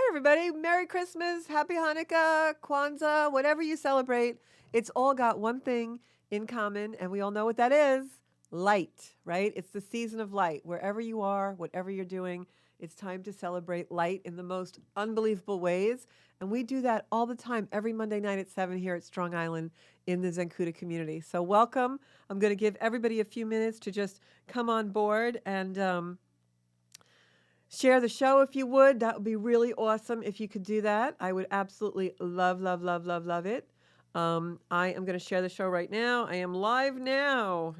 everybody. Merry Christmas, Happy Hanukkah, Kwanzaa, whatever you celebrate. It's all got one thing in common, and we all know what that is: light, right? It's the season of light. Wherever you are, whatever you're doing, it's time to celebrate light in the most unbelievable ways. And we do that all the time, every Monday night at 7 here at Strong Island in the Zencuda community. So welcome. I'm going to give everybody a few minutes to just come on board and share the show if you would. That would be really awesome if you could do that. I would absolutely love, love, love, love, love it. I am going to share the show right now. I am live now.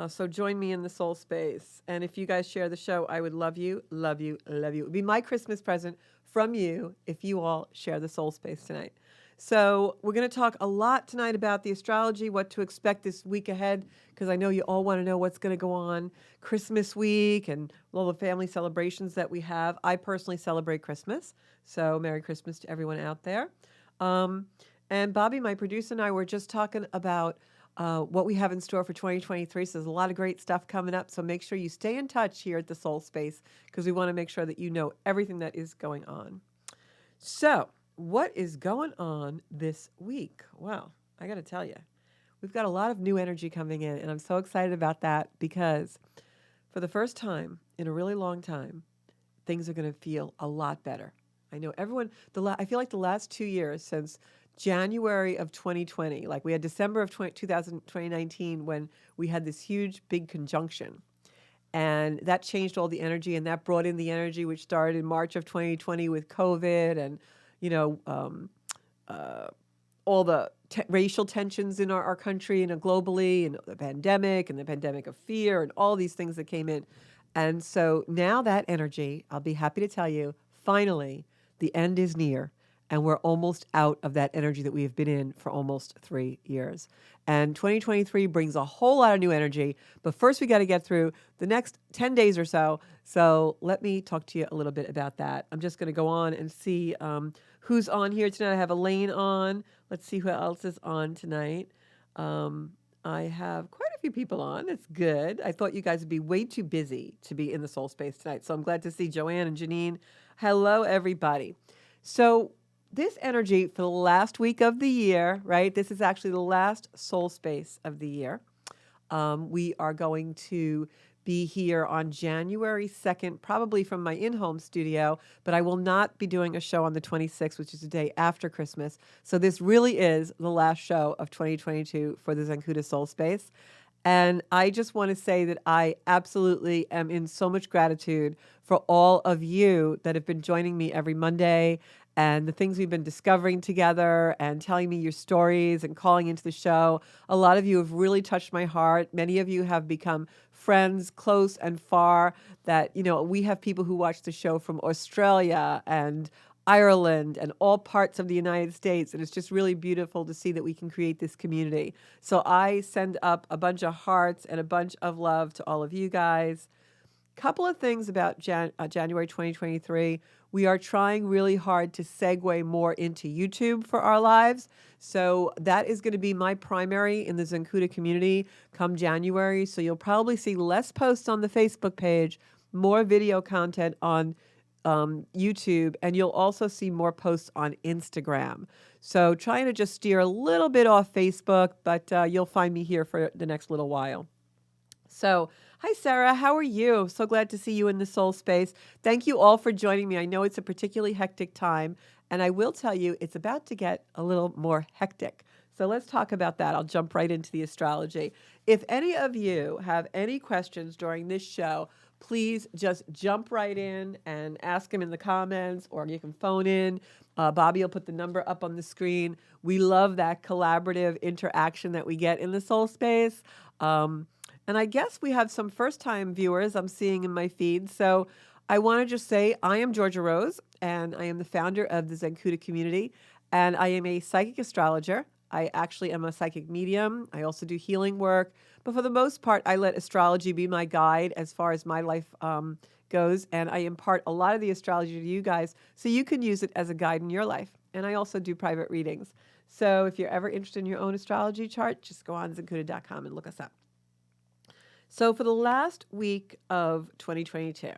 So join me in the soul space. And if you guys share the show, I would love you, love you, love you. It would be my Christmas present from you if you all share the soul space tonight. So we're going to talk a lot tonight about the astrology, what to expect this week ahead, because I know you all want to know what's going to go on Christmas week and all the family celebrations that we have. I personally celebrate Christmas, so Merry Christmas to everyone out there. And Bobby, my producer, and I were just talking about what we have in store for 2023. So there's a lot of great stuff coming up. So make sure you stay in touch here at the Soul Space because we want to make sure that you know everything that is going on. So what is going on this week? Well, I got to tell you, we've got a lot of new energy coming in, and I'm so excited about that because for the first time in a really long time, things are going to feel a lot better. I know everyone, I feel like the last 2 years since January of 2020, like we had December of 2019 when we had this huge big conjunction. And that changed all the energy, and that brought in the energy which started in March of 2020 with COVID and, all the racial tensions in our country and globally, and the pandemic of fear and all these things that came in. And so now that energy, I'll be happy to tell you, finally, the end is near. And we're almost out of that energy that we have been in for almost 3 years. And 2023 brings a whole lot of new energy. But first, we got to get through the next 10 days or so. So let me talk to you a little bit about that. I'm just going to go on and see who's on here tonight. I have Elaine on. Let's see who else is on tonight. I have quite a few people on. That's good. I thought you guys would be way too busy to be in the soul space tonight. So I'm glad to see Joanne and Janine. Hello, everybody. So this energy for the last week of the year, right? This is actually the last soul space of the year. We are going to be here on January 2nd, probably from my in-home studio, but I will not be doing a show on the 26th, which is the day after Christmas. So this really is the last show of 2022 for the Zencuda Soul Space. And I just want to say that I absolutely am in so much gratitude for all of you that have been joining me every Monday and the things we've been discovering together and telling me your stories and calling into the show. A lot of you have really touched my heart. Many of you have become friends close and far that, we have people who watch the show from Australia and Ireland and all parts of the United States. And it's just really beautiful to see that we can create this community. So I send up a bunch of hearts and a bunch of love to all of you guys. Couple of things about January 2023. We are trying really hard to segue more into YouTube for our lives. So that is going to be my primary in the Zencuda community come January. So you'll probably see less posts on the Facebook page, more video content on YouTube, and you'll also see more posts on Instagram. So trying to just steer a little bit off Facebook, but you'll find me here for the next little while. So, hi, Sarah. How are you? So glad to see you in the soul space. Thank you all for joining me. I know it's a particularly hectic time, and I will tell you it's about to get a little more hectic. So let's talk about that. I'll jump right into the astrology. If any of you have any questions during this show, please just jump right in and ask them in the comments, or you can phone in. Bobby will put the number up on the screen. We love that collaborative interaction that we get in the soul space. And I guess we have some first-time viewers I'm seeing in my feed. So I want to just say I am Georgia Rose, and I am the founder of the Zencuda community, and I am a psychic astrologer. I actually am a psychic medium. I also do healing work. But for the most part, I let astrology be my guide as far as my life goes. And I impart a lot of the astrology to you guys so you can use it as a guide in your life. And I also do private readings. So if you're ever interested in your own astrology chart, just go on Zencuda.com and look us up. So for the last week of 2022,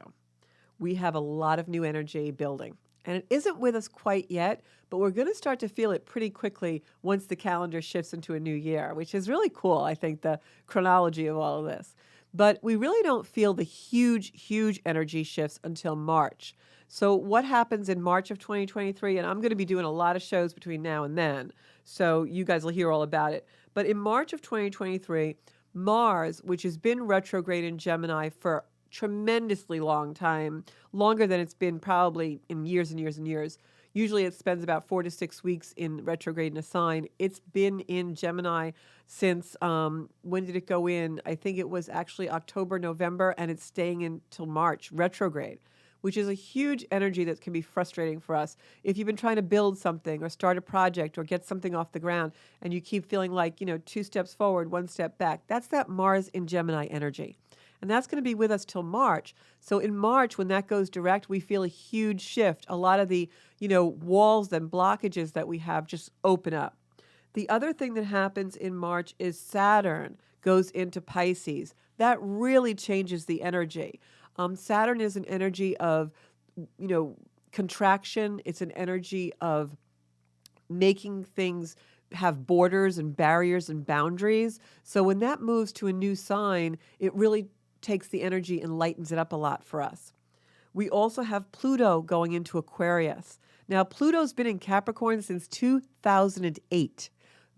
we have a lot of new energy building. And it isn't with us quite yet, but we're going to start to feel it pretty quickly once the calendar shifts into a new year, which is really cool, I think, the chronology of all of this. But we really don't feel the huge, huge energy shifts until March. So, what happens in March of 2023? And I'm going to be doing a lot of shows between now and then, so you guys will hear all about it. But in March of 2023, Mars, which has been retrograde in Gemini for tremendously long time, longer than it's been probably in years and years and years. Usually it spends about 4 to 6 weeks in retrograde in a sign. It's been in Gemini since, when did it go in? I think it was actually October, November, and it's staying until March, retrograde, which is a huge energy that can be frustrating for us. If you've been trying to build something or start a project or get something off the ground and you keep feeling like, 2 steps forward, 1 step back, that's that Mars in Gemini energy. And that's going to be with us till March. So in March, when that goes direct, we feel a huge shift. A lot of the, walls and blockages that we have just open up. The other thing that happens in March is Saturn goes into Pisces. That really changes the energy. Saturn is an energy of, contraction. It's an energy of making things have borders and barriers and boundaries. So when that moves to a new sign, it really takes the energy and lightens it up a lot for us. We also have Pluto going into Aquarius. Now, Pluto's been in Capricorn since 2008.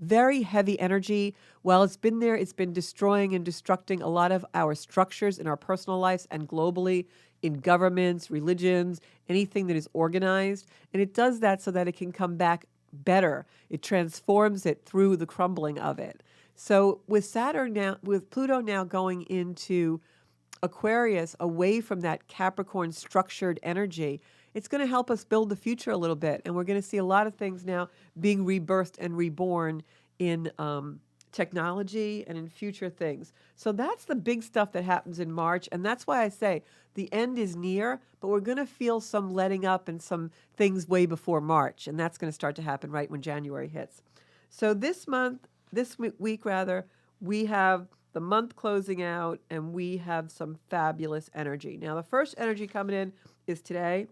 Very heavy energy. While it's been there, it's been destroying and destructing a lot of our structures in our personal lives and globally in governments, religions, anything that is organized. And it does that so that it can come back better. It transforms it through the crumbling of it. So with Pluto now going into Aquarius, away from that Capricorn structured energy, it's going to help us build the future a little bit. And we're going to see a lot of things now being rebirthed and reborn in technology and in future things. So that's the big stuff that happens in March. And that's why I say the end is near, but we're going to feel some letting up and some things way before March. And that's going to start to happen right when January hits. So this week, we have the month closing out, and we have some fabulous energy. Now, the first energy coming in is today.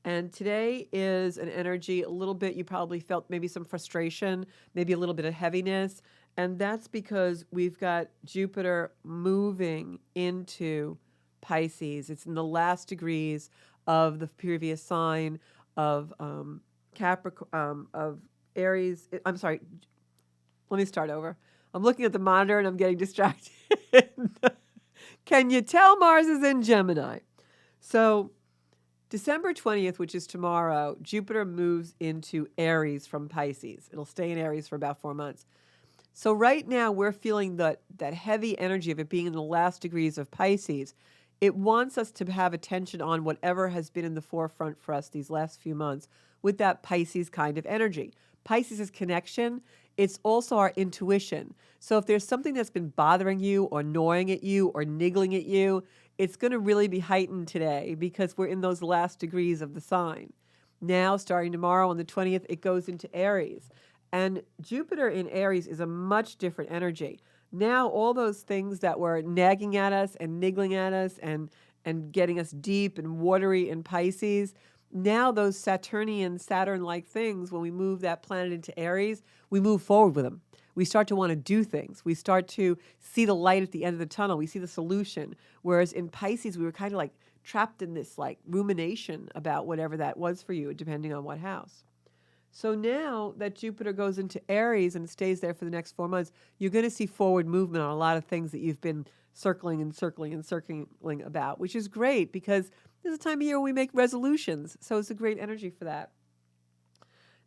And today is an energy, a little bit, you probably felt maybe some frustration, maybe a little bit of heaviness. And that's because we've got Jupiter moving into Pisces. It's in the last degrees of the previous sign of Capricorn, of Aries. I'm sorry. Let me start over. I'm looking at the monitor and I'm getting distracted. Can you tell Mars is in Gemini? So December 20th, which is tomorrow, Jupiter moves into Aries from Pisces. It'll stay in Aries for about 4 months. So right now we're feeling that heavy energy of it being in the last degrees of Pisces. It wants us to have attention on whatever has been in the forefront for us these last few months with that Pisces kind of energy. Pisces is connection. It's also our intuition. So if there's something that's been bothering you or gnawing at you or niggling at you, it's going to really be heightened today because we're in those last degrees of the sign. Now, starting tomorrow on the 20th, it goes into Aries. And Jupiter in Aries is a much different energy. Now, all those things that were nagging at us and niggling at us and getting us deep and watery in Pisces, now those Saturnian, Saturn-like things, when we move that planet into Aries, we move forward with them. We start to want to do things. We start to see the light at the end of the tunnel. We see the solution. Whereas in Pisces, we were kind of like trapped in this like rumination about whatever that was for you, depending on what house. So now that Jupiter goes into Aries and stays there for the next 4 months, you're going to see forward movement on a lot of things that you've been circling about, which is great because this is a time of year when we make resolutions. So it's a great energy for that.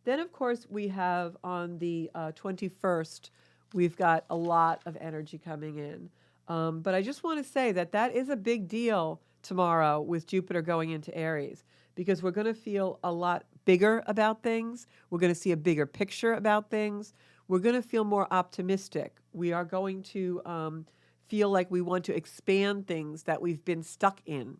Then, of course, we have on the 21st, we've got a lot of energy coming in. But I just want to say that is a big deal tomorrow with Jupiter going into Aries because we're going to feel a lot bigger about things. We're going to see a bigger picture about things. We're going to feel more optimistic. We are going to feel like we want to expand things that we've been stuck in,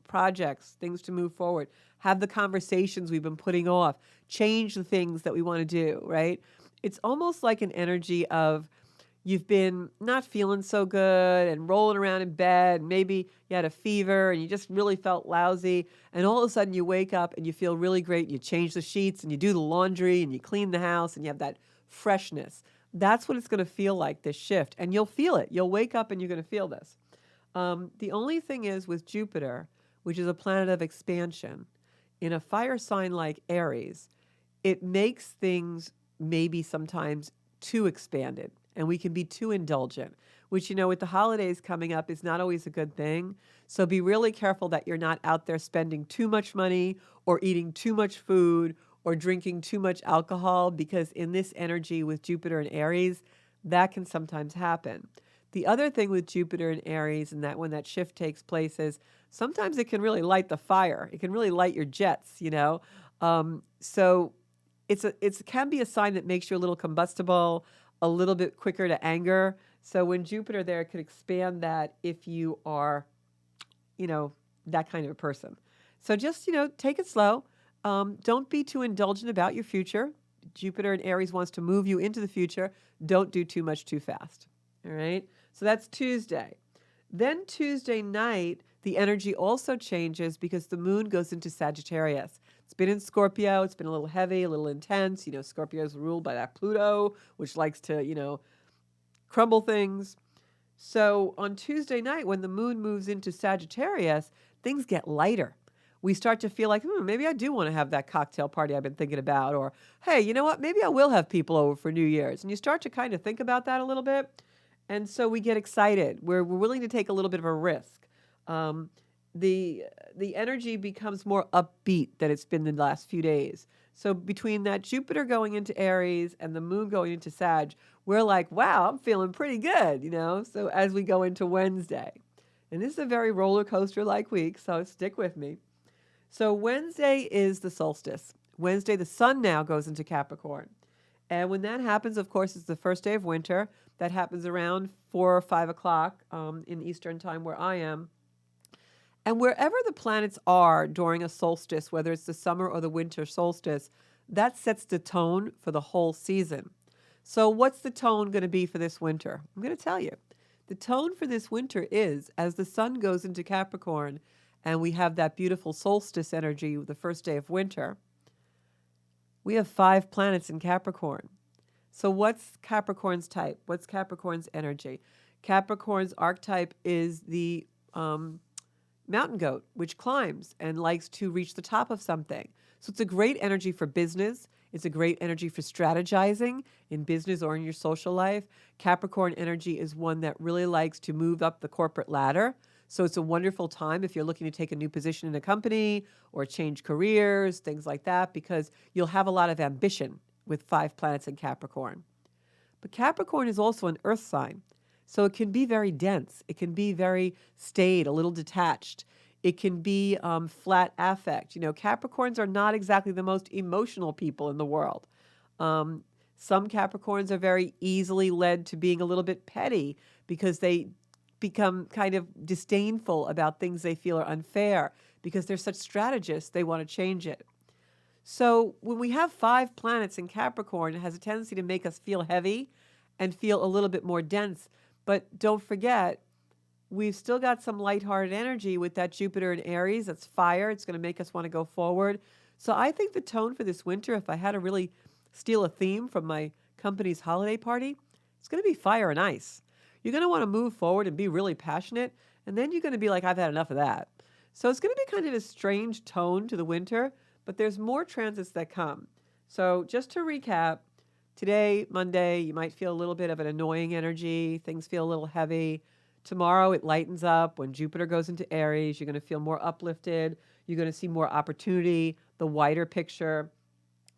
projects, things to move forward, have the conversations we've been putting off, change the things that we want to do, right? It's almost like an energy of, you've been not feeling so good and rolling around in bed. Maybe you had a fever and you just really felt lousy. And all of a sudden you wake up and you feel really great. And you change the sheets and you do the laundry and you clean the house and you have that freshness. That's what it's going to feel like, this shift. And you'll feel it. You'll wake up and you're going to feel this. The only thing is with Jupiter, which is a planet of expansion, in a fire sign like Aries, it makes things maybe sometimes too expanded and we can be too indulgent, which, with the holidays coming up is not always a good thing. So be really careful that you're not out there spending too much money or eating too much food or drinking too much alcohol, because in this energy with Jupiter and Aries, that can sometimes happen. The other thing with Jupiter and Aries, and that when that shift takes place, is sometimes it can really light the fire. It can really light your jets. So it can be a sign that makes you a little combustible, a little bit quicker to anger. So when Jupiter there, it could expand that if you are, that kind of a person. So just, take it slow. Don't be too indulgent about your future. Jupiter and Aries wants to move you into the future. Don't do too much too fast. All right. So that's Tuesday. Then Tuesday night, the energy also changes because the moon goes into Sagittarius. It's been in Scorpio. It's been a little heavy, a little intense. Scorpio is ruled by that Pluto, which likes to, crumble things. So on Tuesday night, when the moon moves into Sagittarius, things get lighter. We start to feel like, maybe I do want to have that cocktail party I've been thinking about. Or, hey, you know what? Maybe I will have people over for New Year's. And you start to kind of think about that a little bit. And so we get excited. We're willing to take a little bit of a risk. The energy becomes more upbeat than it's been the last few days. So between that Jupiter going into Aries and the moon going into Sag, we're like, wow, I'm feeling pretty good, So as we go into Wednesday, and this is a very roller coaster like week, so stick with me. So Wednesday is the solstice. Wednesday, the sun now goes into Capricorn. And when that happens, of course, it's the first day of winter. That happens around 4 or 5 o'clock in Eastern time where I am. And wherever the planets are during a solstice, whether it's the summer or the winter solstice, that sets the tone for the whole season. So what's the tone going to be for this winter? I'm going to tell you. The tone for this winter is, as the sun goes into Capricorn and we have that beautiful solstice energy, the first day of winter, we have 5 planets in Capricorn. So what's Capricorn's type? What's Capricorn's energy? Capricorn's archetype is the mountain goat, which climbs and likes to reach the top of something. So it's a great energy for business. It's a great energy for strategizing in business or in your social life. Capricorn energy is one that really likes to move up the corporate ladder. So it's a wonderful time if you're looking to take a new position in a company or change careers, things like that, because you'll have a lot of ambition with 5 planets in Capricorn. But Capricorn is also an earth sign. So it can be very dense. It can be very staid, a little detached. It can be flat affect. Capricorns are not exactly the most emotional people in the world. Some Capricorns are very easily led to being a little bit petty because they become kind of disdainful about things they feel are unfair. Because they're such strategists, they want to change it. So when we have 5 planets in Capricorn, it has a tendency to make us feel heavy and feel a little bit more dense. But don't forget, we've still got some lighthearted energy with that Jupiter in Aries. That's fire. It's going to make us want to go forward. So I think the tone for this winter, if I had to really steal a theme from my company's holiday party, it's going to be fire and ice. You're going to want to move forward and be really passionate, and then you're going to be like, I've had enough of that. So it's going to be kind of a strange tone to the winter, but there's more transits that come. So just to recap, today, Monday, you might feel a little bit of an annoying energy. Things feel a little heavy. Tomorrow, it lightens up. When Jupiter goes into Aries, you're going to feel more uplifted. You're going to see more opportunity, the wider picture,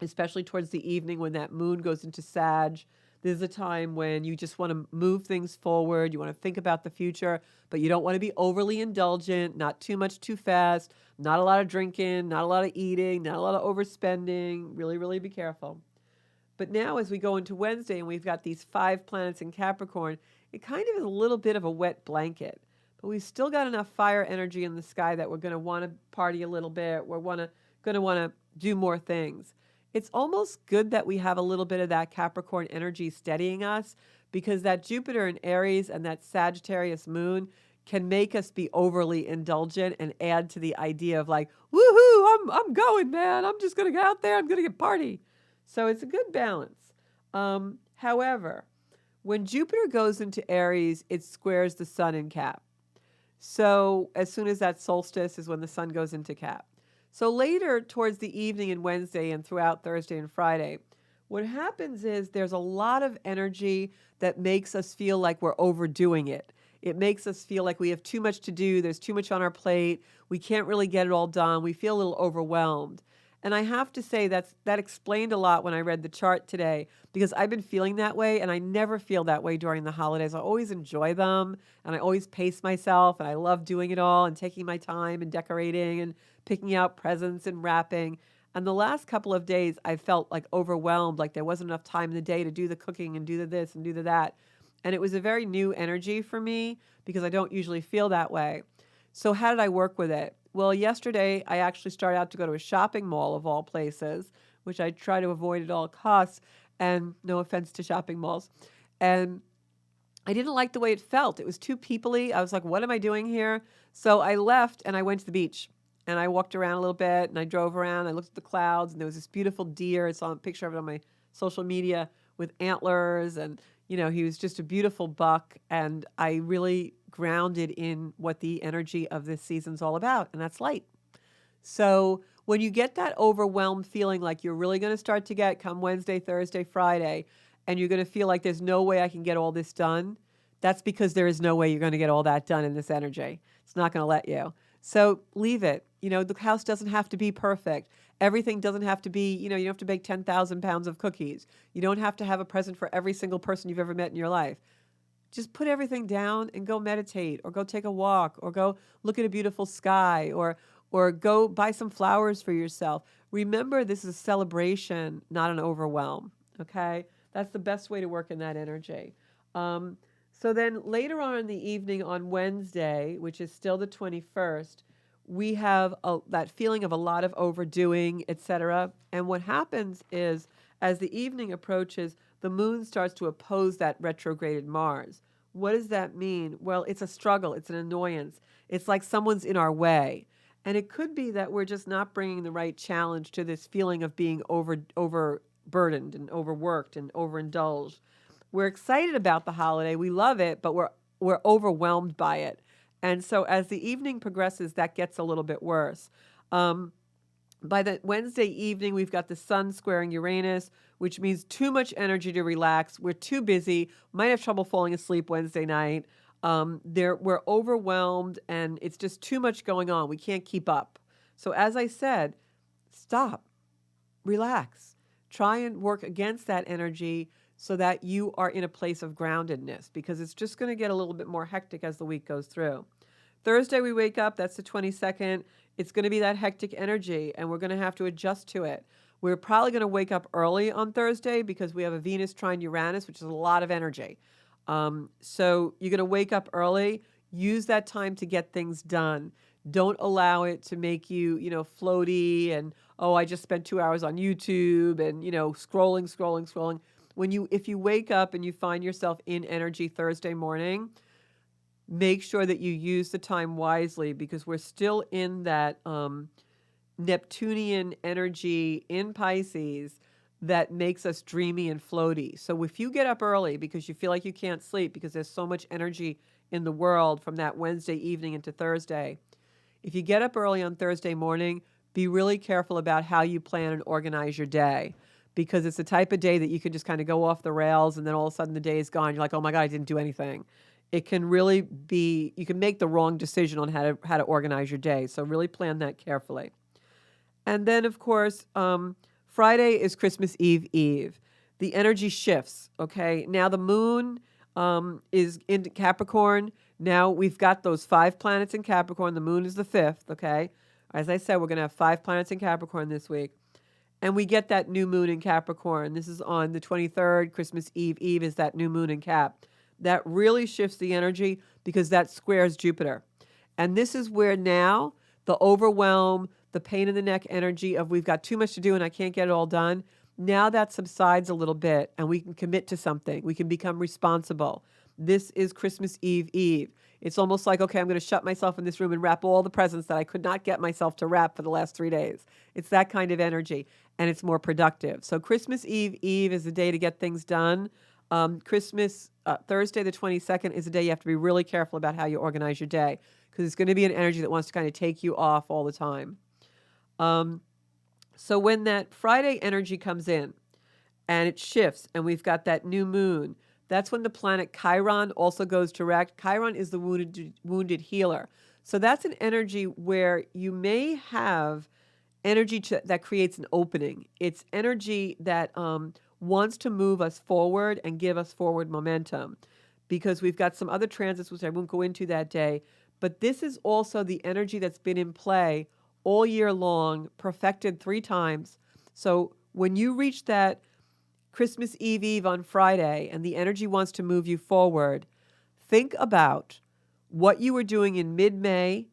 especially towards the evening when that moon goes into Sag. This is a time when you just want to move things forward. You want to think about the future, but you don't want to be overly indulgent, not too much too fast, not a lot of drinking, not a lot of eating, not a lot of overspending. Really, really be careful. But now as we go into Wednesday and we've got these 5 planets in Capricorn, it kind of is a little bit of a wet blanket. But we've still got enough fire energy in the sky that we're going to want to party a little bit. We're going to want to do more things. it's almost good that we have a little bit of that Capricorn energy steadying us, because that Jupiter in Aries and that Sagittarius moon can make us be overly indulgent and add to the idea of like, woohoo, I'm going, man. I'm just going to get out there. I'm going to get party. So it's a good balance. However, when Jupiter goes into Aries, it squares the sun in Cap. So as soon as that solstice is when the sun goes into Cap. So later towards the evening and Wednesday and throughout Thursday and Friday, what happens is there's a lot of energy that makes us feel like we're overdoing it. It makes us feel like we have too much to do. There's too much on our plate. We can't really get it all done. We feel a little overwhelmed. And I have to say that explained a lot when I read the chart today, because I've been feeling that way, and I never feel that way during the holidays. I always enjoy them, and I always pace myself, and I love doing it all and taking my time and decorating and picking out presents and wrapping. And the last couple of days, I felt like overwhelmed, like there wasn't enough time in the day to do the cooking and do the this and do the that. And it was a very new energy for me because I don't usually feel that way. So how did I work with it? Well, yesterday I actually started out to go to a shopping mall of all places, which I try to avoid at all costs, and no offense to shopping malls. And I didn't like the way it felt. It was too people-y. I was like, what am I doing here? So I left and I went to the beach. And I walked around a little bit and I drove around. I looked at the clouds and there was this beautiful deer. I saw a picture of it on my social media with antlers, and he was just a beautiful buck. And I really grounded in what the energy of this season's all about, and that's light. So when you get that overwhelmed feeling like you're really going to start to get come Wednesday, Thursday, Friday, and you're going to feel like there's no way I can get all this done, that's because there is no way you're going to get all that done in this energy. It's not going to let you. So leave it. The house doesn't have to be perfect. Everything doesn't have to be, you don't have to bake 10,000 pounds of cookies. You don't have to have a present for every single person you've ever met in your life. Just put everything down and go meditate, or go take a walk, or go look at a beautiful sky, or go buy some flowers for yourself. Remember, this is a celebration, not an overwhelm. Okay? That's the best way to work in that energy. So then later on in the evening on Wednesday, which is still the 21st, we have that feeling of a lot of overdoing, etc. And what happens is, as the evening approaches, the moon starts to oppose that retrograded Mars. What does that mean? Well, it's a struggle. It's an annoyance. It's like someone's in our way. And it could be that we're just not bringing the right challenge to this feeling of being overburdened and overworked and overindulged. We're excited about the holiday. We love it, but we're overwhelmed by it. And so as the evening progresses, that gets a little bit worse. By the Wednesday evening, we've got the sun squaring Uranus, which means too much energy to relax. We're too busy. Might have trouble falling asleep Wednesday night. We're overwhelmed, and it's just too much going on. We can't keep up. So as I said, stop, relax, try and work against that energy so that you are in a place of groundedness, because it's just going to get a little bit more hectic as the week goes through. Thursday, we wake up, that's the 22nd. It's going to be that hectic energy, and we're going to have to adjust to it. We're probably going to wake up early on Thursday because we have a Venus trine Uranus, which is a lot of energy. So you're going to wake up early, use that time to get things done. Don't allow it to make you, floaty and, oh, I just spent 2 hours on YouTube and, scrolling. If you wake up and you find yourself in energy Thursday morning, make sure that you use the time wisely, because we're still in that Neptunian energy in Pisces that makes us dreamy and floaty. So if you get up early because you feel like you can't sleep because there's so much energy in the world from that Wednesday evening into Thursday, if you get up early on Thursday morning, be really careful about how you plan and organize your day, because it's the type of day that you can just kind of go off the rails and then all of a sudden the day is gone. You're like, oh my God, I didn't do anything. It can really be, you can make the wrong decision on how to organize your day. So really plan that carefully. And then, of course, Friday is Christmas Eve. The energy shifts, okay? Now the moon is in Capricorn. Now we've got those 5 planets in Capricorn. The moon is the 5th, okay? As I said, we're going to have 5 planets in Capricorn this week. And we get that new moon in Capricorn. This is on the 23rd. Christmas Eve is that new moon in Cap. That really shifts the energy because that squares Jupiter. And this is where now the overwhelm, the pain in the neck energy of we've got too much to do and I can't get it all done. Now that subsides a little bit and we can commit to something. We can become responsible. This is Christmas Eve Eve. It's almost like, okay, I'm going to shut myself in this room and wrap all the presents that I could not get myself to wrap for the last 3 days. It's that kind of energy, and it's more productive. So Christmas Eve Eve is the day to get things done. Christmas Thursday, the 22nd, is a day you have to be really careful about how you organize your day, because it's going to be an energy that wants to kind of take you off all the time. So when that Friday energy comes in and it shifts and we've got that new moon, that's when the planet Chiron also goes direct. Chiron is the wounded healer. So that's an energy where you may have energy that creates an opening. It's energy that wants to move us forward and give us forward momentum, because we've got some other transits, which I won't go into that day. But this is also the energy that's been in play all year long, perfected 3 times. So when you reach that Christmas Eve Eve on Friday and the energy wants to move you forward, think about what you were doing in mid-May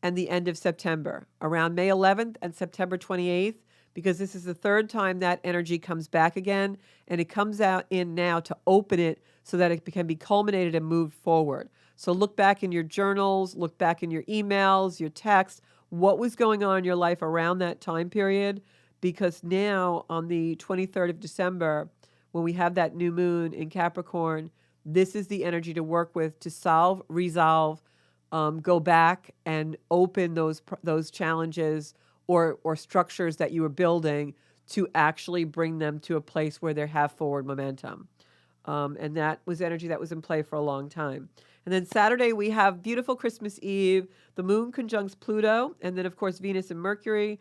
and the end of September, around May 11th and September 28th, because this is the 3rd time that energy comes back again, and it comes out in now to open it so that it can be culminated and moved forward. So look back in your journals, look back in your emails, your texts, what was going on in your life around that time period, because now on the 23rd of December, when we have that new moon in Capricorn, this is the energy to work with to solve, resolve, go back and open those challenges or structures that you were building to actually bring them to a place where they have forward momentum. And that was energy that was in play for a long time. And then Saturday, we have beautiful Christmas Eve. The moon conjuncts Pluto, and then, of course, Venus and Mercury.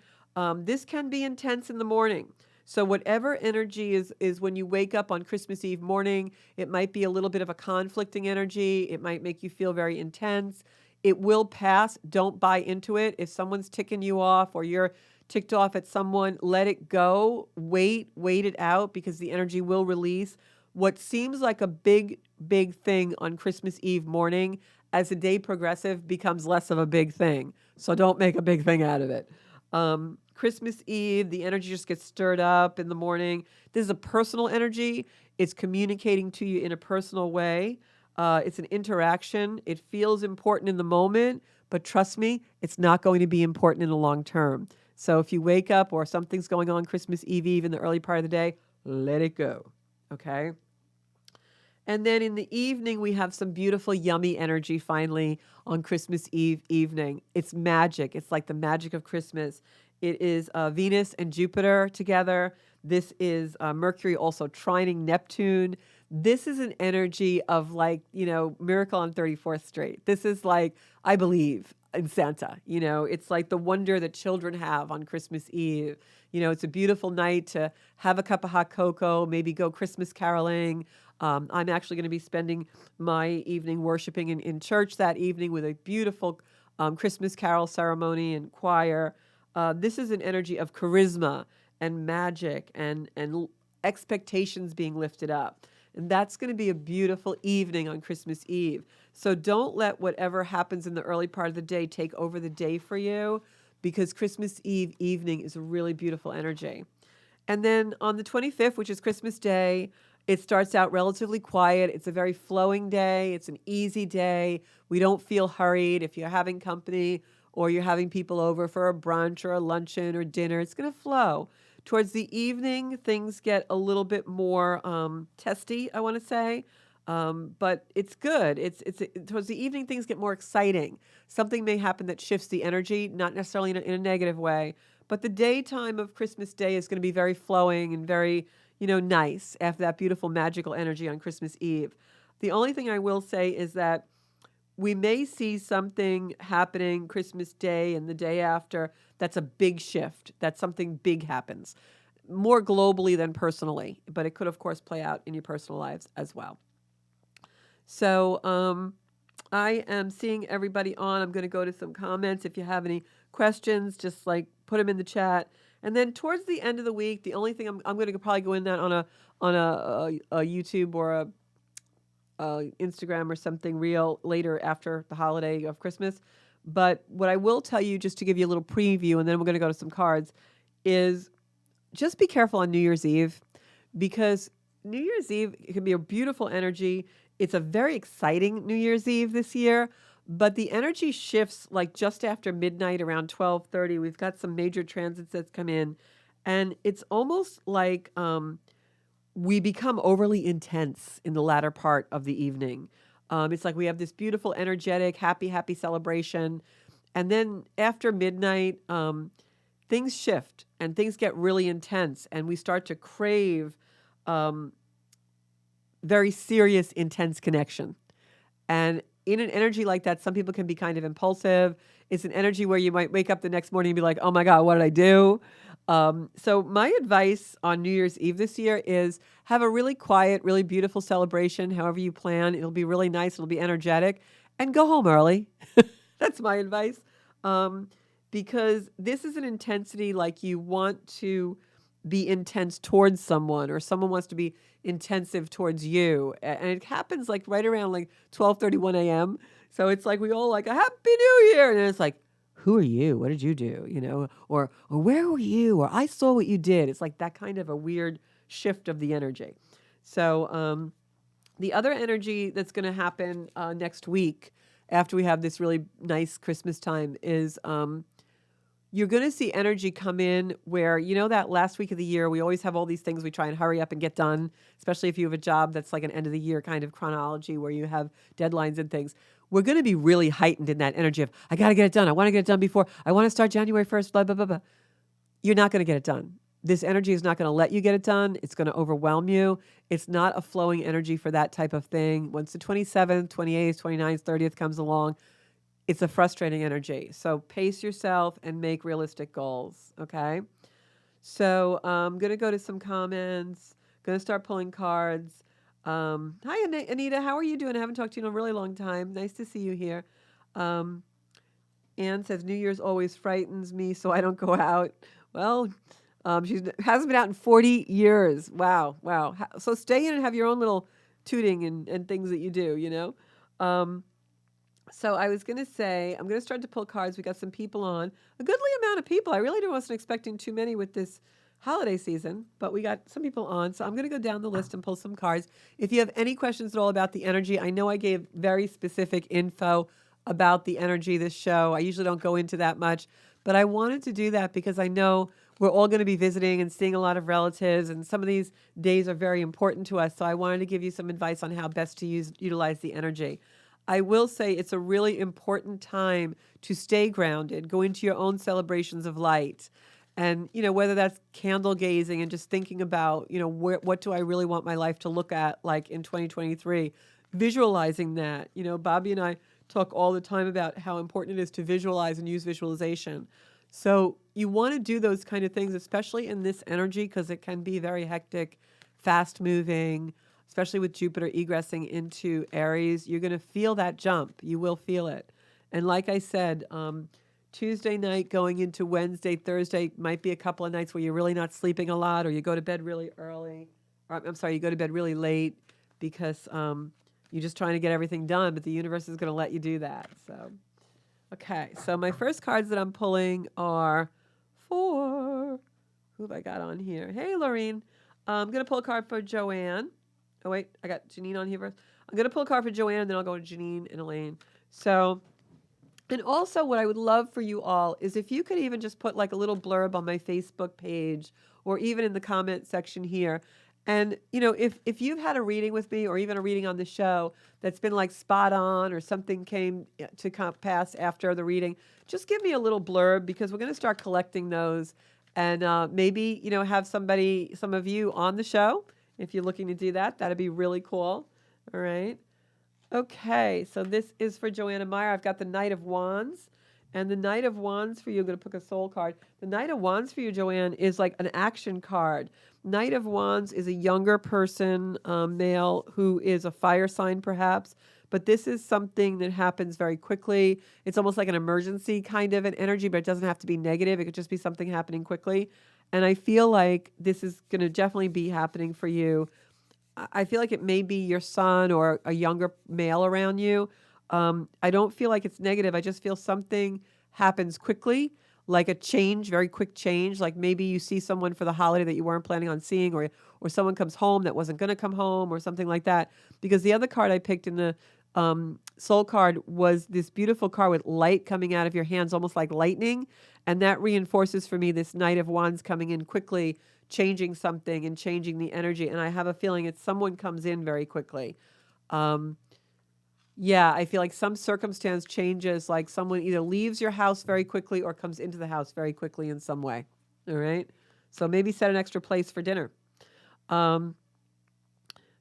This can be intense in the morning. So whatever energy is when you wake up on Christmas Eve morning, it might be a little bit of a conflicting energy. It might make you feel very intense. It will pass. Don't buy into it. If someone's ticking you off or you're ticked off at someone, let it go. Wait it out, because the energy will release. What seems like a big thing on Christmas Eve morning, as the day progresses, becomes less of a big thing. So don't make a big thing out of it. Christmas Eve, the energy just gets stirred up in the morning. This is a personal energy. It's communicating to you in a personal way. It's an interaction. It feels important in the moment, but trust me, it's not going to be important in the long term. So if you wake up or something's going on Christmas Eve in the early part of the day, let it go. Okay? And then in the evening, we have some beautiful, yummy energy finally on Christmas Eve evening. It's magic. It's like the magic of Christmas. It is Venus and Jupiter together. This is Mercury also trining Neptune. This is an energy of, like, Miracle on 34th Street. This is like, I believe in Santa. It's like the wonder that children have on Christmas Eve. It's a beautiful night to have a cup of hot cocoa, maybe go Christmas caroling. I'm actually going to be spending my evening worshiping in church that evening with a beautiful Christmas carol ceremony and choir. This is an energy of charisma and magic and expectations being lifted up. And that's going to be a beautiful evening on Christmas Eve. So don't let whatever happens in the early part of the day take over the day for you, because Christmas Eve evening is a really beautiful energy. And then on the 25th, which is Christmas Day, it starts out relatively quiet. It's a very flowing day. It's an easy day. We don't feel hurried. If you're having company or you're having people over for a brunch or a luncheon or dinner, it's going to flow. Towards the evening, things get a little bit more testy, I want to say. But it's good. It's towards the evening, things get more exciting. Something may happen that shifts the energy, not necessarily in a negative way. But the daytime of Christmas Day is going to be very flowing and very, nice after that beautiful magical energy on Christmas Eve. The only thing I will say is that we may see something happening Christmas Day and the day after that's a big shift, that something big happens, more globally than personally, but it could, of course, play out in your personal lives as well. So I am seeing everybody on. I'm going to go to some comments. If you have any questions, just put them in the chat. And then towards the end of the week, the only thing I'm going to probably go in that on a YouTube or a Instagram or something real later after the holiday of Christmas. But what I will tell you, just to give you a little preview, and then we're going to go to some cards, is just be careful on New Year's Eve, because New Year's Eve, it can be a beautiful energy. It's a very exciting New Year's Eve this year, but the energy shifts like just after midnight, around 12:30. We've got some major transits that's come in, and it's almost like we become overly intense in the latter part of the evening. It's like we have this beautiful, energetic, happy celebration. And then after midnight, things shift and things get really intense, and we start to crave um, very serious, intense connection. And in an energy like that, some people can be kind of impulsive. It's an energy where you might wake up the next morning and be like, oh my God, what did I do? So my advice on New Year's Eve this year is have a really quiet, really beautiful celebration, however you plan. It'll be really nice. It'll be energetic. And go home early. That's my advice. Because this is an intensity like you want to be intense towards someone, or someone wants to be intensive towards you. And it happens like right around like 12:31 a.m. So it's like we all like a happy new year. And then it's like, who are you? What did you do? Or where were you? Or I saw what you did. It's like that kind of a weird shift of the energy. So the other energy that's going to happen next week after we have this really nice Christmas time is you're going to see energy come in where, that last week of the year, we always have all these things we try and hurry up and get done, especially if you have a job that's like an end of the year kind of chronology where you have deadlines and things. We're going to be really heightened in that energy of, I got to get it done. I want to get it done before. I want to start January 1st, blah, blah, blah, blah. You're not going to get it done. This energy is not going to let you get it done. It's going to overwhelm you. It's not a flowing energy for that type of thing. Once the 27th, 28th, 29th, 30th comes along, it's a frustrating energy. So pace yourself and make realistic goals, okay? So I'm going to go to some comments. Going to start pulling cards. Hi, Anita. How are you doing? I haven't talked to you in a really long time. Nice to see you here. Anne says, New Year's always frightens me, so I don't go out. Well, she hasn't been out in 40 years. Wow. So stay in and have your own little tooting and things that you do, So I was going to say, I'm going to start to pull cards. We got some people on. A goodly amount of people. I really wasn't expecting too many with this holiday season, but we got some people on. So I'm going to go down the list and pull some cards. If you have any questions at all about the energy, I know I gave very specific info about the energy this show. I usually don't go into that much, but I wanted to do that because I know we're all going to be visiting and seeing a lot of relatives, and some of these days are very important to us. So I wanted to give you some advice on how best to utilize the energy. I will say it's a really important time to stay grounded, go into your own celebrations of light. And, whether that's candle gazing and just thinking about, what do I really want my life to look at like in 2023, visualizing that. Bobby and I talk all the time about how important it is to visualize and use visualization. So you want to do those kind of things, especially in this energy, because it can be very hectic, fast moving, especially with Jupiter egressing into Aries. You're going to feel that jump. You will feel it. And like I said, Tuesday night going into Wednesday, Thursday might be a couple of nights where you're really not sleeping a lot, or you go to bed really early. Or, you go to bed really late because you're just trying to get everything done, but the universe is going to let you do that. So, okay. So my first cards that I'm pulling are for, who have I got on here? Hey, Lorene. I'm going to pull a card for Joanne. Oh, wait, I got Janine on here first. I'm going to pull a card for Joanne, and then I'll go to Janine and Elaine. So, and also what I would love for you all is if you could even just put like a little blurb on my Facebook page or even in the comment section here. And, if you've had a reading with me or even a reading on the show that's been like spot on or something came to pass after the reading, just give me a little blurb because we're going to start collecting those and maybe, have some of you on the show. If you're looking to do that, that'd be really cool. All right. Okay, so this is for Joanna Meyer. I've got the Knight of Wands. And the Knight of Wands for you, I'm going to pick a soul card. The Knight of Wands for you, Joanne, is like an action card. Knight of Wands is a younger person, male, who is a fire sign perhaps. But this is something that happens very quickly. It's almost like an emergency kind of an energy, but it doesn't have to be negative. It could just be something happening quickly. And I feel like this is going to definitely be happening for you. I feel like it may be your son or a younger male around you. I don't feel like it's negative. I just feel something happens quickly, like a change, very quick change. Like maybe you see someone for the holiday that you weren't planning on seeing, or someone comes home that wasn't going to come home, or something like that. Because the other card I picked in the soul card was this beautiful card with light coming out of your hands, almost like lightning, and that reinforces for me this Knight of Wands coming in quickly, changing something and changing the energy. And I have a feeling it's someone comes in very quickly. Um, yeah, I feel like some circumstance changes, like someone either leaves your house very quickly or comes into the house very quickly in some way. All right. So maybe set an extra place for dinner. Um,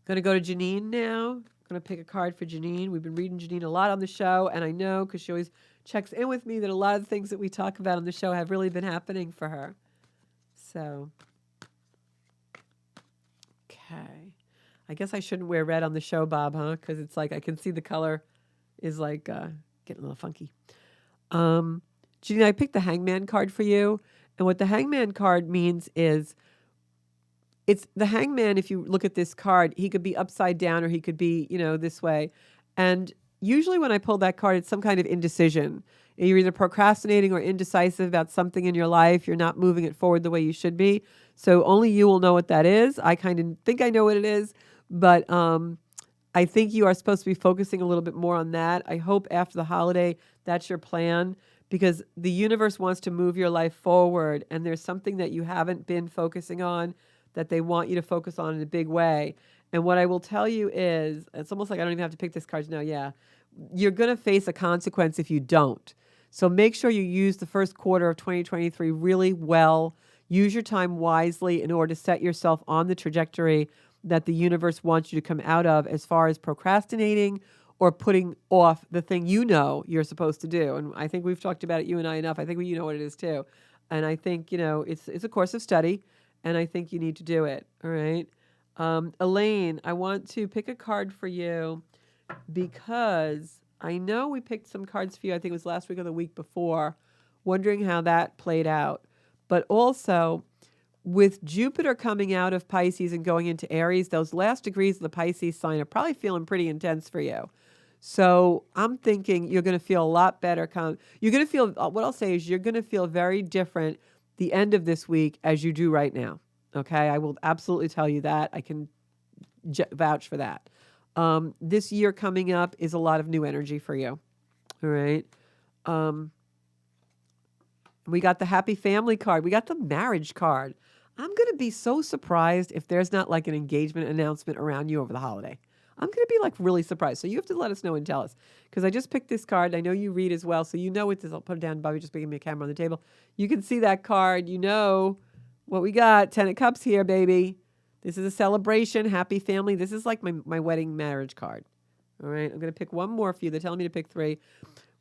Going to go to Janine now. Going to pick a card for Janine. We've been reading Janine a lot on the show, and I know because she always checks in with me that a lot of the things that we talk about on the show have really been happening for her. So, okay. I guess I shouldn't wear red on the show, Bob, huh? Because it's like I can see the color is like getting a little funky. Janine, I picked the Hangman card for you. And what the Hangman card means is it's the Hangman. If you look at this card, he could be upside down or he could be, this way. And usually when I pull that card, it's some kind of indecision. You're either procrastinating or indecisive about something in your life. You're not moving it forward the way you should be. So only you will know what that is. I kind of think I know what it is, but I think you are supposed to be focusing a little bit more on that. I hope after the holiday that's your plan, because the universe wants to move your life forward, and there's something that you haven't been focusing on that they want you to focus on in a big way. And what I will tell you is, it's almost like I don't even have to pick this card now. Yeah, you're going to face a consequence if you don't. So make sure you use the first quarter of 2023 really well. Use your time wisely in order to set yourself on the trajectory that the universe wants you to come out of, as far as procrastinating or putting off the thing you're supposed to do. And I think we've talked about it, you and I, enough. I think you know what it is too. And I think, it's a course of study, and I think you need to do it. All right. Elaine, I want to pick a card for you because I know we picked some cards for you. I think it was last week or the week before, wondering how that played out. But also, with Jupiter coming out of Pisces and going into Aries, those last degrees of the Pisces sign are probably feeling pretty intense for you. So I'm thinking you're going to feel a lot better. You're going to feel, what I'll say is you're going to feel very different the end of this week as you do right now. Okay. I will absolutely tell you that. I can vouch for that. This year coming up is a lot of new energy for you. All right. We got the happy family card. We got the marriage card. I'm going to be so surprised if there's not like an engagement announcement around you over the holiday. I'm going to be like really surprised. So you have to let us know and tell us, because I just picked this card. I know you read as well, so you know what this is. I'll put it down. Bobby just giving me a camera on the table. You can see that card. You know what we got. 10 of Cups here, baby. This is a celebration. Happy family. This is like my wedding marriage card. All right. I'm going to pick one more for you. They're telling me to pick 3.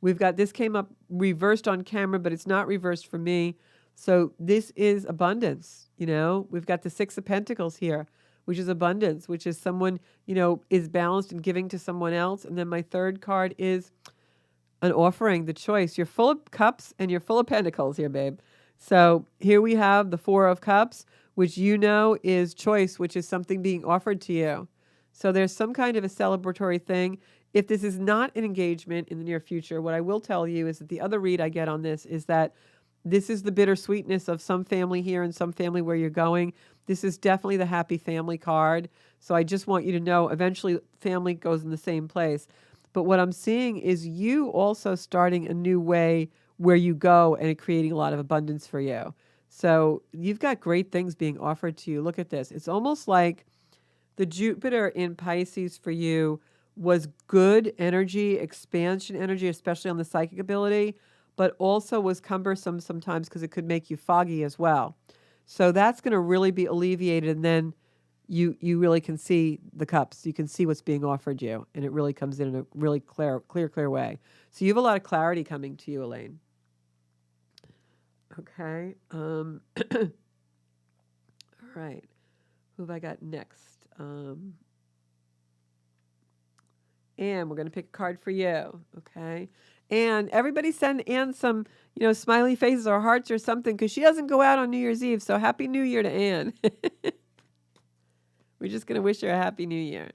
We've got, this came up reversed on camera, but it's not reversed for me. So this is abundance. We've got the 6 of Pentacles here, which is abundance, which is someone, is balanced and giving to someone else. And then my third card is an offering, the choice. You're full of cups and you're full of pentacles here, babe. So here we have the 4 of Cups, which is choice, which is something being offered to you. So there's some kind of a celebratory thing. If this is not an engagement in the near future, what I will tell you is that the other read I get on this is that this is the bittersweetness of some family here and some family where you're going. This is definitely the happy family card. So I just want you to know, eventually family goes in the same place. But what I'm seeing is you also starting a new way where you go and creating a lot of abundance for you. So you've got great things being offered to you. Look at this. It's almost like the Jupiter in Pisces for you was good energy, expansion energy, especially on the psychic ability, but also was cumbersome sometimes because it could make you foggy as well. So that's going to really be alleviated, and then you really can see the cups. You can see what's being offered you, and it really comes in a really clear way. So you have a lot of clarity coming to you, Elaine. Okay. All right. Who have I got next? And we're going to pick a card for you. Okay. And everybody send Anne some, smiley faces or hearts or something, because she doesn't go out on New Year's Eve. So Happy New Year to Anne. We're just going to wish her a Happy New Year.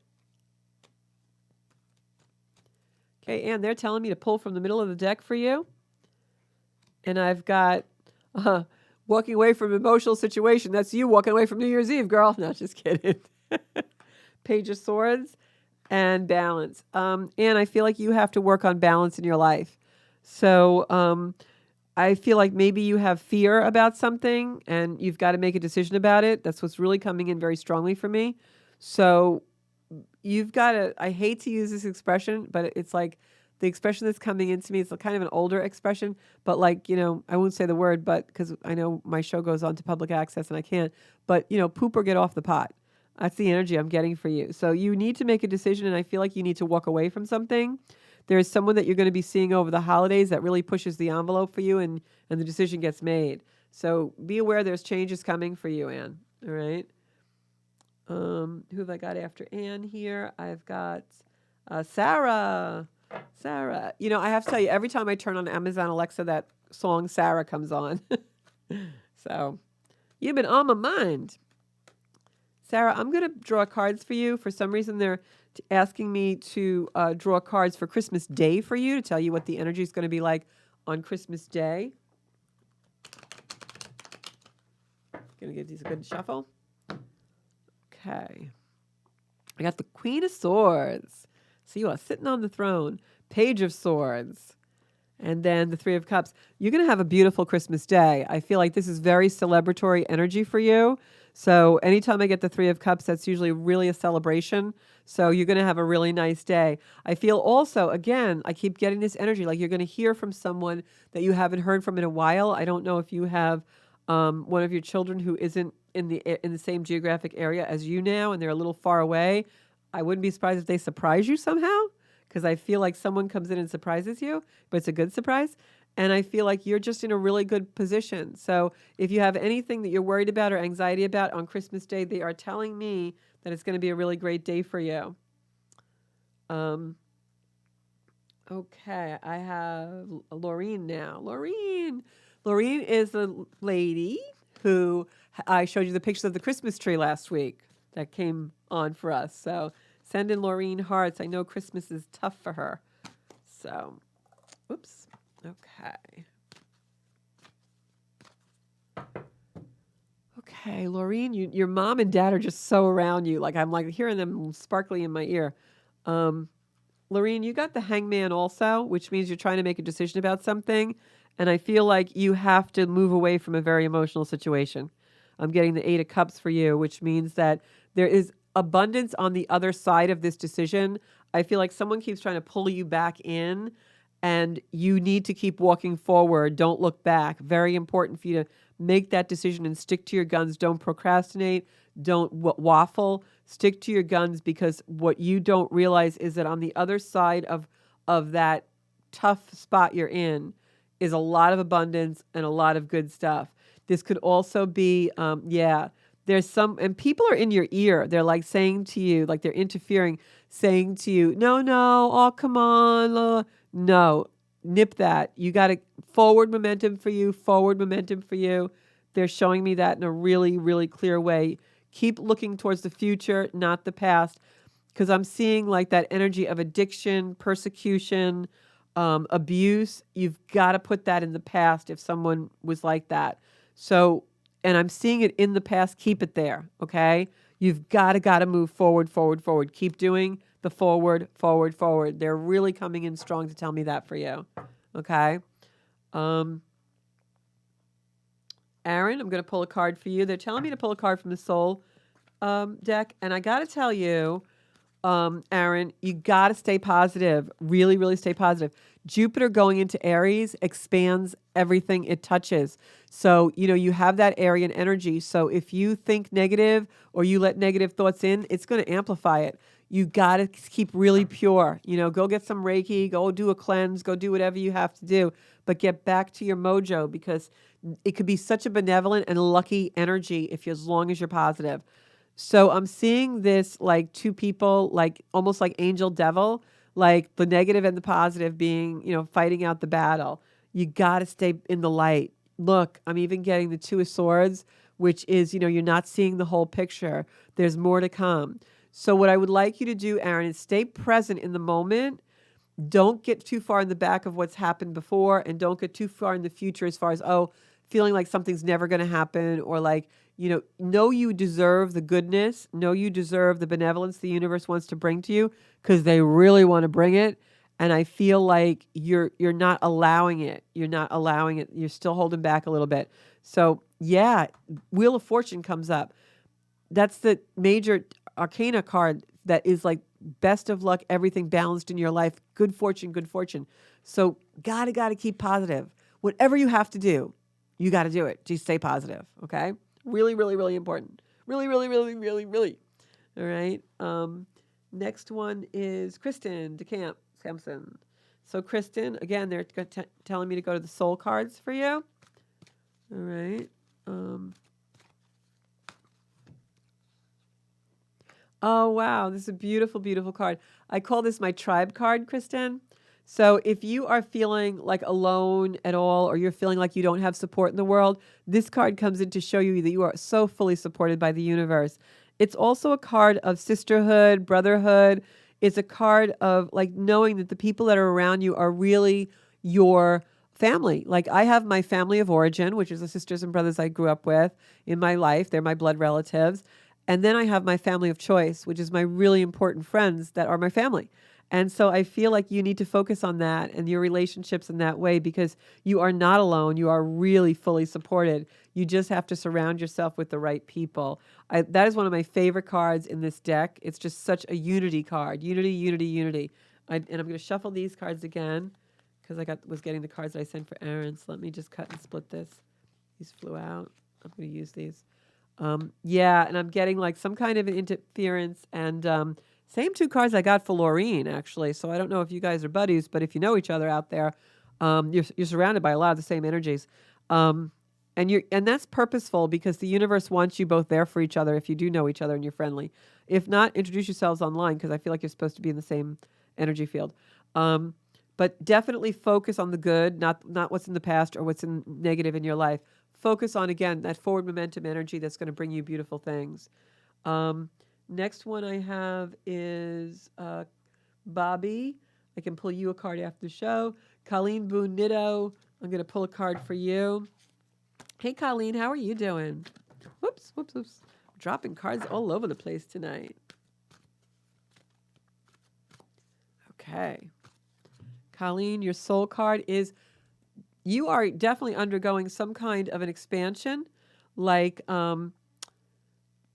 Okay, Ann, they're telling me to pull from the middle of the deck for you. And I've got walking away from emotional situation. That's you walking away from New Year's Eve, girl. No, just kidding. Page of Swords and balance. And I feel like you have to work on balance in your life. So I feel like maybe you have fear about something and you've got to make a decision about it. That's what's really coming in very strongly for me. So you've got to, I hate to use this expression, but it's like the expression that's coming into me, it's kind of an older expression, but like, I won't say the word, but because I know my show goes on to public access and I can't, but poop or get off the pot. That's the energy I'm getting for you. So you need to make a decision, and I feel like you need to walk away from something. There's someone that you're going to be seeing over the holidays that really pushes the envelope for you, and the decision gets made. So be aware there's changes coming for you, Anne. All right. Who have I got after Anne here? I've got Sarah. Sarah. I have to tell you, every time I turn on Amazon Alexa, that song Sarah comes on. So you've been on my mind. Sarah, I'm going to draw cards for you. For some reason, they're asking me to draw cards for Christmas Day for you, to tell you what the energy is going to be like on Christmas Day. Going to give these a good shuffle. Okay. I got the Queen of Swords. So you are sitting on the throne. Page of Swords. And then the Three of Cups. You're going to have a beautiful Christmas Day. I feel like this is very celebratory energy for you. So anytime I get the Three of Cups, that's usually really a celebration. So you're going to have a really nice day. I feel also, again, I keep getting this energy, like you're going to hear from someone that you haven't heard from in a while. I don't know if you have one of your children who isn't in the same geographic area as you now, and they're a little far away. I wouldn't be surprised if they surprise you somehow, because I feel like someone comes in and surprises you, but it's a good surprise. And I feel like you're just in a really good position. So if you have anything that you're worried about or anxiety about on Christmas Day, they are telling me that it's going to be a really great day for you. Okay, I have Laureen now. Laureen is the lady who I showed you the pictures of the Christmas tree last week that came on for us. So send in Laureen hearts. I know Christmas is tough for her. So, oops. Okay. Okay, Laureen, your mom and dad are just so around you. Like I'm like hearing them sparkly in my ear. Laureen, you got the Hangman also, which means you're trying to make a decision about something. And I feel like you have to move away from a very emotional situation. I'm getting the Eight of Cups for you, which means that there is abundance on the other side of this decision. I feel like someone keeps trying to pull you back in, and you need to keep walking forward. Don't look back. Very important for you to make that decision and stick to your guns. Don't procrastinate. Don't waffle. Stick to your guns, because what you don't realize is that on the other side of that tough spot you're in is a lot of abundance and a lot of good stuff. This could also be, there's some, and people are in your ear. They're like saying to you, like they're interfering, saying to you, no, oh, come on. No, nip that. You got a forward momentum for you. They're showing me that in a really, really clear way. Keep looking towards the future, not the past, because I'm seeing like that energy of addiction, persecution, abuse. You've got to put that in the past if someone was like that. So, and I'm seeing it in the past. Keep it there, okay? You've got to move forward. Keep doing the forward. They're really coming in strong to tell me that for you, okay? Aaron, I'm going to pull a card for you. They're telling me to pull a card from the Soul deck, and I got to tell you, Aaron, you got to stay positive. Really, really stay positive. Jupiter going into Aries expands everything it touches. So, you have that Aryan energy. So if you think negative or you let negative thoughts in, it's going to amplify it. You got to keep really pure. Go get some Reiki, go do a cleanse, go do whatever you have to do, but get back to your mojo, because it could be such a benevolent and lucky energy as long as you're positive. So I'm seeing this like two people, like almost like angel devil, like the negative and the positive being, fighting out the battle. You got to stay in the light. Look, I'm even getting the Two of Swords, which is, you're not seeing the whole picture. There's more to come. So what I would like you to do, Aaron, is stay present in the moment don't get too far in the back of what's happened before, and don't get too far in the future as far as, oh, feeling like something's never going to happen, or like, know you deserve the goodness, know you deserve the benevolence the universe wants to bring to you, because they really want to bring it. And I feel like you're not allowing it. You're not allowing it. You're still holding back a little bit. So yeah, Wheel of Fortune comes up. That's the major arcana card that is like best of luck, everything balanced in your life, good fortune, good fortune. So gotta keep positive. Whatever you have to do, you got to do it. Just stay positive. Okay. Really, really, really important. Really, really, really, really, really. All right. Next one is Kristen DeCamp Sampson. So Kristen, again, they're telling me to go to the soul cards for you. All right. Oh, wow. This is a beautiful, beautiful card. I call this my tribe card, Kristen. So if you are feeling like alone at all, or you're feeling like you don't have support in the world, this card comes in to show you that you are so fully supported by the universe. It's also a card of sisterhood, brotherhood. It's a card of like knowing that the people that are around you are really your family. Like I have my family of origin, which is the sisters and brothers I grew up with in my life. They're my blood relatives. And then I have my family of choice, which is my really important friends that are my family. And so I feel like you need to focus on that and your relationships in that way, because you are not alone. You are really fully supported. You just have to surround yourself with the right people. That is one of my favorite cards in this deck. It's just such a unity card. Unity, unity, unity. And I'm going to shuffle these cards again because I was getting the cards that I sent for Aaron. So let me just cut and split this. These flew out. I'm going to use these. Yeah, and I'm getting like some kind of an interference, and same two cards I got for Laureen, actually. So I don't know if you guys are buddies, but if you know each other out there, you're surrounded by a lot of the same energies. And that's purposeful because the universe wants you both there for each other if you do know each other and you're friendly. If not, introduce yourselves online because I feel like you're supposed to be in the same energy field. But definitely focus on the good, not what's in the past or what's in negative in your life. Focus on, again, that forward momentum energy that's going to bring you beautiful things. Next one I have is Bobby. I can pull you a card after the show. Colleen Boone Nitto. I'm going to pull a card for you. Hey, Colleen, how are you doing? Whoops, whoops, whoops. Dropping cards all over the place tonight. Okay. Colleen, your soul card is, you are definitely undergoing some kind of an expansion. Like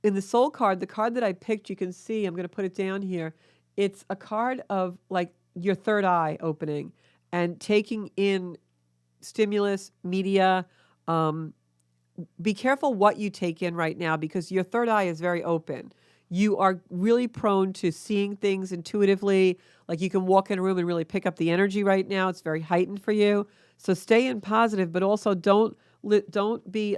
in the soul card, the card that I picked, you can see, I'm going to put it down here. It's a card of like your third eye opening and taking in stimulus, media. Be careful what you take in right now because your third eye is very open. You are really prone to seeing things intuitively. Like you can walk in a room and really pick up the energy right now. It's very heightened for you. So stay in positive, but also don't be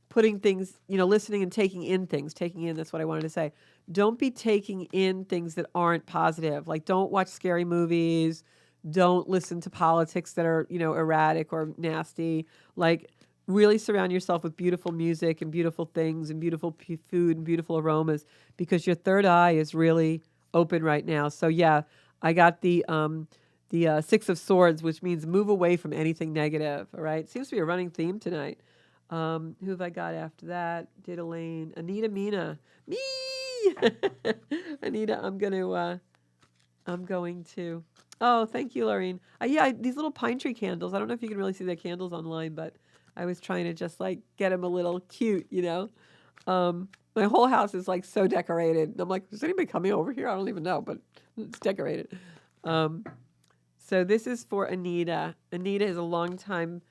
putting things, listening and taking in things. Taking in, that's what I wanted to say. Don't be taking in things that aren't positive. Like don't watch scary movies. Don't listen to politics that are, erratic or nasty. Like really surround yourself with beautiful music and beautiful things and beautiful food and beautiful aromas because your third eye is really open right now. So yeah, I got the Six of Swords, which means move away from anything negative. All right. Seems to be a running theme tonight. Who have I got after that? Did Elaine, Anita Mina. Me Anita, I'm going to. Oh, thank you, Lorraine. Yeah, these little pine tree candles. I don't know if you can really see the candles online, but I was trying to just like get them a little cute, My whole house is like so decorated. I'm like, is anybody coming over here? I don't even know, but it's decorated. So this is for Anita. Anita is a longtime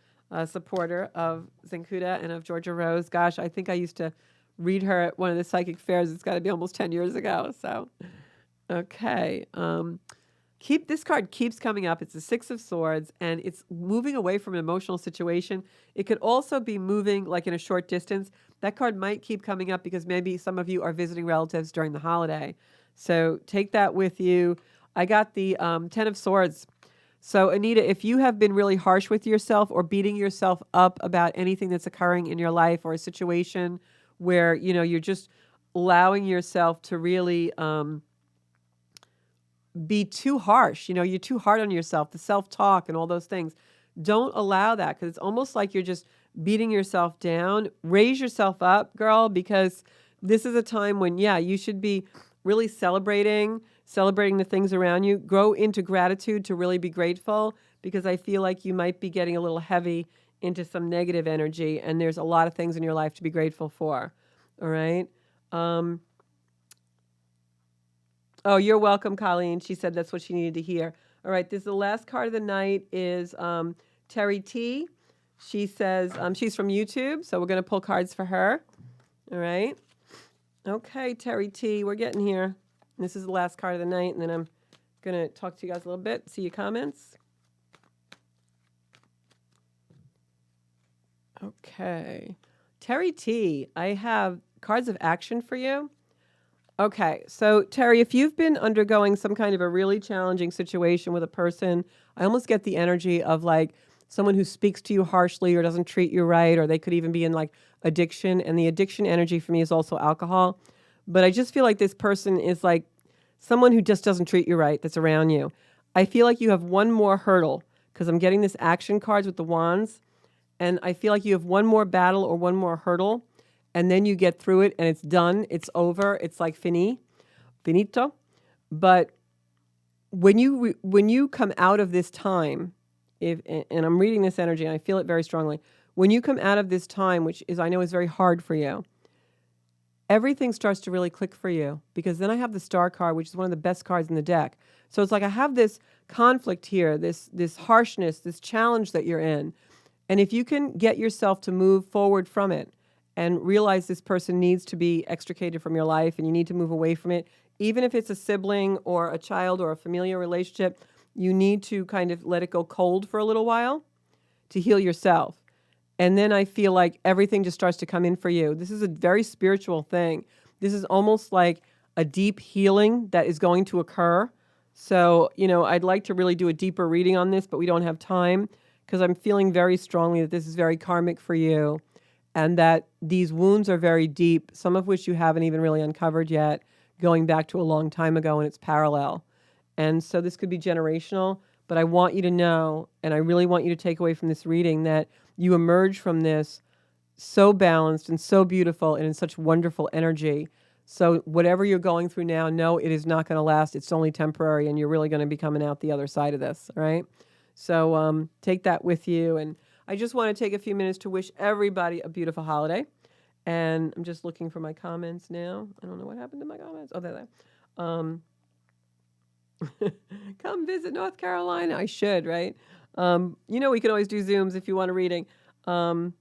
supporter of Zencuda and of Georgia Rose. Gosh, I think I used to read her at one of the psychic fairs. It's got to be almost 10 years ago. So, okay. This card keeps coming up. It's the Six of Swords, and it's moving away from an emotional situation. It could also be moving like in a short distance. That card might keep coming up because maybe some of you are visiting relatives during the holiday. So take that with you. I got the Ten of Swords. So Anita, if you have been really harsh with yourself or beating yourself up about anything that's occurring in your life or a situation where, you're just allowing yourself to really be too harsh. You know, you're too hard on yourself, the self-talk and all those things. Don't allow that, because it's almost like you're just beating yourself down. Raise yourself up, girl, because this is a time when, yeah, you should be really celebrating the things around you. Grow into gratitude to really be grateful, because I feel like you might be getting a little heavy into some negative energy, and there's a lot of things in your life to be grateful for. All right. Um, Oh, you're welcome, Colleen. She said that's what she needed to hear. All right, this is the last card of the night is Terry T. She says she's from YouTube, so we're going to pull cards for her. All right. Okay, Terry T, we're getting here. This is the last card of the night, and then I'm going to talk to you guys a little bit, see your comments. Okay. Terry T, I have cards of action for you. Okay, so Terry, if you've been undergoing some kind of a really challenging situation with a person, I almost get the energy of like someone who speaks to you harshly or doesn't treat you right, or they could even be in like addiction. And the addiction energy for me is also alcohol. But I just feel like this person is like someone who just doesn't treat you right that's around you. I feel like you have one more hurdle, because I'm getting this action cards with the wands. And I feel like you have one more battle or one more hurdle, and then you get through it and it's done. It's over. It's like finito. But when you come out of this time, and I'm reading this energy and I feel it very strongly, when you come out of this time, which is, I know is very hard for you, everything starts to really click for you, because then I have the star card, which is one of the best cards in the deck. So it's like I have this conflict here, this harshness, this challenge that you're in. And if you can get yourself to move forward from it and realize this person needs to be extricated from your life and you need to move away from it, even if it's a sibling or a child or a familiar relationship, you need to kind of let it go cold for a little while to heal yourself. And then I feel like everything just starts to come in for you. This is a very spiritual thing. This is almost like a deep healing that is going to occur. So, you know, I'd like to really do a deeper reading on this, but we don't have time, because I'm feeling very strongly that this is very karmic for you, and that these wounds are very deep, some of which you haven't even really uncovered yet, going back to a long time ago, and it's parallel. And so this could be generational, but I want you to know, and I really want you to take away from this reading, that you emerge from this so balanced and so beautiful and in such wonderful energy. So whatever you're going through now, know it is not going to last. It's only temporary, and you're really going to be coming out the other side of this, all right? So take that with you. And I just want to take a few minutes to wish everybody a beautiful holiday. And I'm just looking for my comments now. I don't know what happened to my comments. Oh, there. Come visit North Carolina. I should, right? You know, we can always do Zooms if you want a reading. And,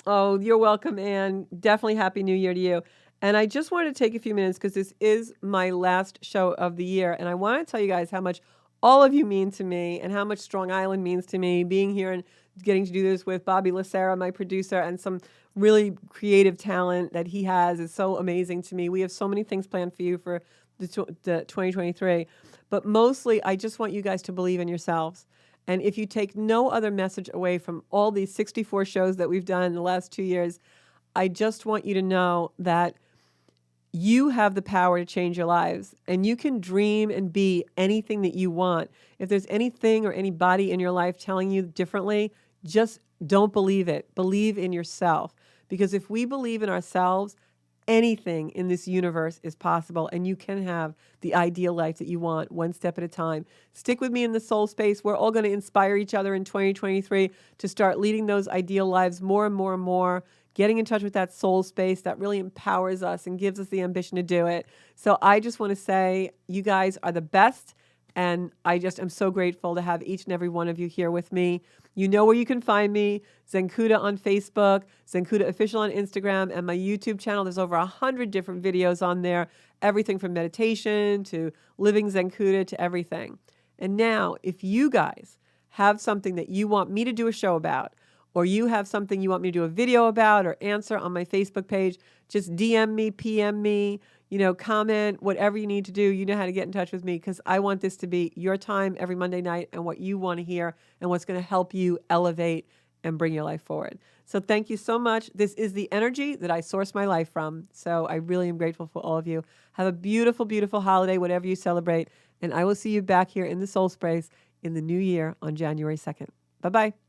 oh, you're welcome, Anne. Definitely Happy New Year to you. And I just wanted to take a few minutes, because this is my last show of the year. And I want to tell you guys how much all of you mean to me, and how much Strong Island means to me, being here and getting to do this with Bobby Lacera, my producer, and some really creative talent that he has is so amazing to me. We have so many things planned for you for the 2023. But mostly, I just want you guys to believe in yourselves. And if you take no other message away from all these 64 shows that we've done in the last 2 years, I just want you to know that you have the power to change your lives, and you can dream and be anything that you want. If there's anything or anybody in your life telling you differently, just don't believe it. Believe in yourself, because if we believe in ourselves, anything in this universe is possible, and you can have the ideal life that you want, one step at a time. Stick with me in the soul space. We're all going to inspire each other in 2023 to start leading those ideal lives more and more and more, getting in touch with that soul space that really empowers us and gives us the ambition to do it. So I just want to say you guys are the best, and I just am so grateful to have each and every one of you here with me. You know where you can find me: Zencuda on Facebook, Zencuda Official on Instagram, and my YouTube channel. There's over 100 different videos on there, everything from meditation to living Zencuda to everything. And now, if you guys have something that you want me to do a show about, or you have something you want me to do a video about or answer on my Facebook page, just DM me, PM me, comment, whatever you need to do. You know how to get in touch with me, because I want this to be your time every Monday night and what you want to hear and what's going to help you elevate and bring your life forward. So thank you so much. This is the energy that I source my life from. So I really am grateful for all of you. Have a beautiful, beautiful holiday, whatever you celebrate. And I will see you back here in the Soul Space in the new year on January 2nd. Bye-bye.